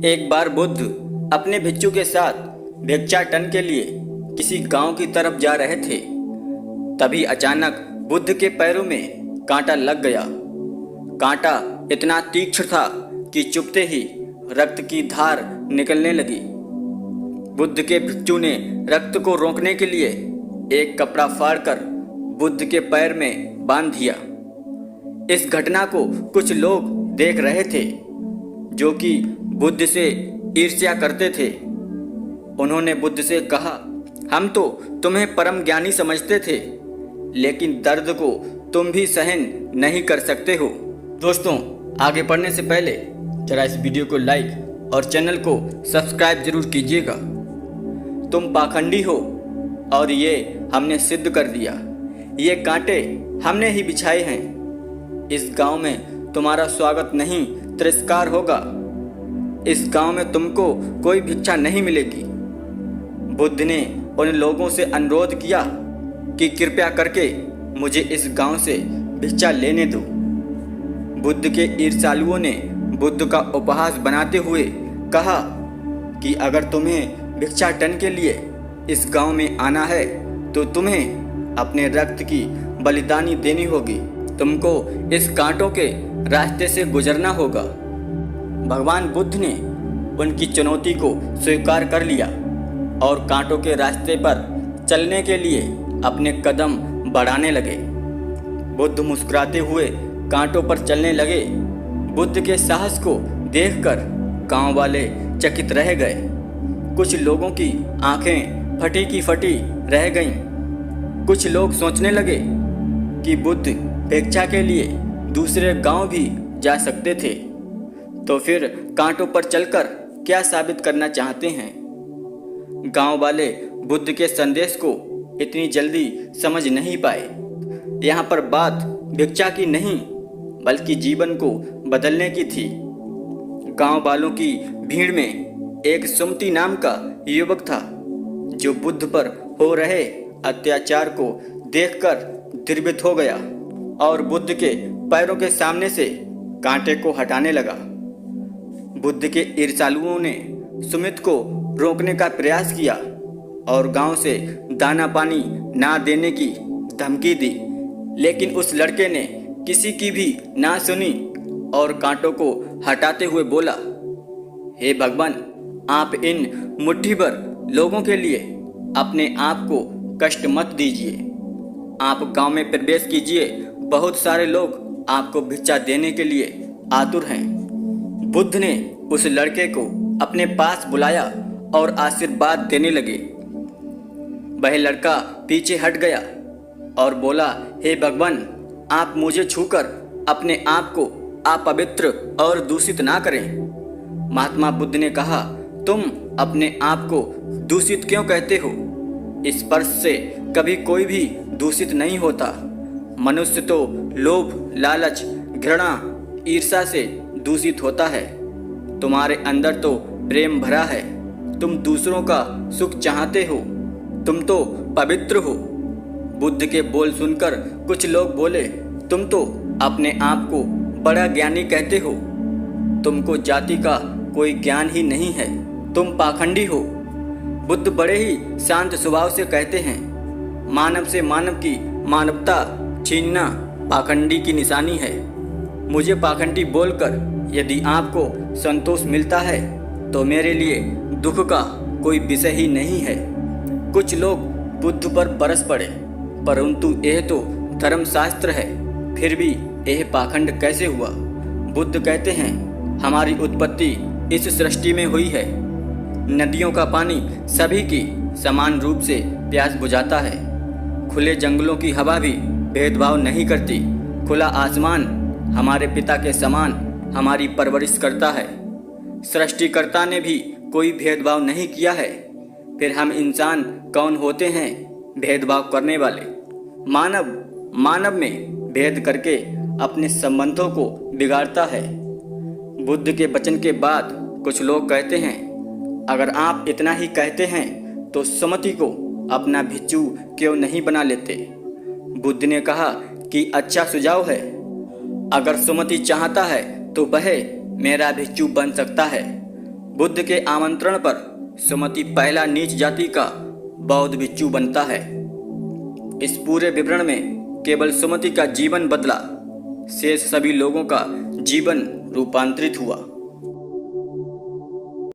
एक बार बुद्ध अपने भिक्षु के साथ भिक्षाटन के लिए किसी गांव की तरफ जा रहे थे। तभी अचानक बुद्ध के पैरों में कांटा लग गया। कांटा इतना तीक्ष्ण था कि चुभते ही रक्त की धार निकलने लगी। बुद्ध के भिक्षु ने रक्त को रोकने के लिए एक कपड़ा फाड़कर बुद्ध के पैर में बांध दिया। इस घटना को कुछ लोग देख रहे थे जो कि बुद्ध से ईर्ष्या करते थे। उन्होंने बुद्ध से कहा, हम तो तुम्हें परम ज्ञानी समझते थे, लेकिन दर्द को तुम भी सहन नहीं कर सकते हो। दोस्तों, आगे बढ़ने से पहले जरा इस वीडियो को लाइक और चैनल को सब्सक्राइब जरूर कीजिएगा। तुम पाखंडी हो और ये हमने सिद्ध कर दिया। ये कांटे हमने ही बिछाए हैं। इस गांव में तुम्हारा स्वागत नहीं, तिरस्कार होगा। इस गांव में तुमको कोई भिक्षा नहीं मिलेगी। बुद्ध ने उन लोगों से अनुरोध किया कि कृपया करके मुझे इस गांव से भिक्षा लेने दो। बुद्ध के ईर्ष्यालुओं ने बुद्ध का उपहास बनाते हुए कहा कि अगर तुम्हें भिक्षाटन के लिए इस गांव में आना है तो तुम्हें अपने रक्त की बलिदानी देनी होगी। तुमको इस कांटों के रास्ते से गुजरना होगा। भगवान बुद्ध ने उनकी चुनौती को स्वीकार कर लिया और कांटों के रास्ते पर चलने के लिए अपने कदम बढ़ाने लगे। बुद्ध मुस्कुराते हुए कांटों पर चलने लगे। बुद्ध के साहस को देखकर गांव वाले चकित रह गए। कुछ लोगों की आंखें फटी की फटी रह गईं। कुछ लोग सोचने लगे कि बुद्ध भिक्षा के लिए दूसरे गांव भी जा सकते थे, तो फिर कांटों पर चलकर क्या साबित करना चाहते हैं। गांव वाले बुद्ध के संदेश को इतनी जल्दी समझ नहीं पाए। यहाँ पर बात भिक्षा की नहीं बल्कि जीवन को बदलने की थी। गांव वालों की भीड़ में एक सुमति नाम का युवक था जो बुद्ध पर हो रहे अत्याचार को देखकर द्रवित हो गया और बुद्ध के पैरों के सामने से कांटे को हटाने लगा। बुद्ध के ईर्ष्यालुओं ने सुमित को रोकने का प्रयास किया और गांव से दाना पानी ना देने की धमकी दी, लेकिन उस लड़के ने किसी की भी ना सुनी और कांटों को हटाते हुए बोला, हे भगवान, आप इन मुट्ठी भर लोगों के लिए अपने आप को कष्ट मत दीजिए। आप गांव में प्रवेश कीजिए। बहुत सारे लोग आपको भिक्षा देने के लिए आतुर हैं। बुद्ध ने उस लड़के को अपने पास बुलाया और आशीर्वाद देने लगे। वह लड़का पीछे हट गया और बोला, हे भगवान, आप मुझे छूकर अपने आप को अपवित्र और दूषित ना करें। महात्मा बुद्ध ने कहा, तुम अपने आप को दूषित क्यों कहते हो? स्पर्श से कभी कोई भी दूषित नहीं होता। मनुष्य तो लोभ, लालच, घृणा, ईर्ष्या से दूषित होता है। तुम्हारे अंदर तो प्रेम भरा है। तुम दूसरों का सुख चाहते हो। तुम तो पवित्र हो। बुद्ध के बोल सुनकर कुछ लोग बोले, तुम तो अपने आप को बड़ा ज्ञानी कहते हो। तुमको जाति का कोई ज्ञान ही नहीं है। तुम पाखंडी हो। बुद्ध बड़े ही शांत स्वभाव से कहते हैं, मानव से मानव की मानवता छीनना पाखंडी की निशानी है। मुझे पाखंडी बोलकर यदि आपको संतोष मिलता है तो मेरे लिए दुख का कोई विषय ही नहीं है। कुछ लोग बुद्ध पर बरस पड़े, परंतु यह तो धर्मशास्त्र है, फिर भी यह पाखंड कैसे हुआ? बुद्ध कहते हैं, हमारी उत्पत्ति इस सृष्टि में हुई है। नदियों का पानी सभी की समान रूप से प्यास बुझाता है। खुले जंगलों की हवा भी भेदभाव नहीं करती। खुला आसमान हमारे पिता के समान हमारी परवरिश करता है। सृष्टिकर्ता ने भी कोई भेदभाव नहीं किया है। फिर हम इंसान कौन होते हैं भेदभाव करने वाले? मानव में भेद करके अपने संबंधों को बिगाड़ता है। बुद्ध के वचन के बाद कुछ लोग कहते हैं, अगर आप इतना ही कहते हैं तो सुमति को अपना भिक्षु क्यों नहीं बना लेते? बुद्ध ने कहा कि अच्छा सुझाव है। अगर सुमति चाहता है तो वह मेरा भिक्षु बन सकता है। बुद्ध के आमंत्रण पर सुमति पहला नीच जाति का बौद्ध भिक्षु बनता है। इस पूरे विवरण में केवल सुमति का जीवन बदला, शेष सभी लोगों का जीवन रूपांतरित हुआ।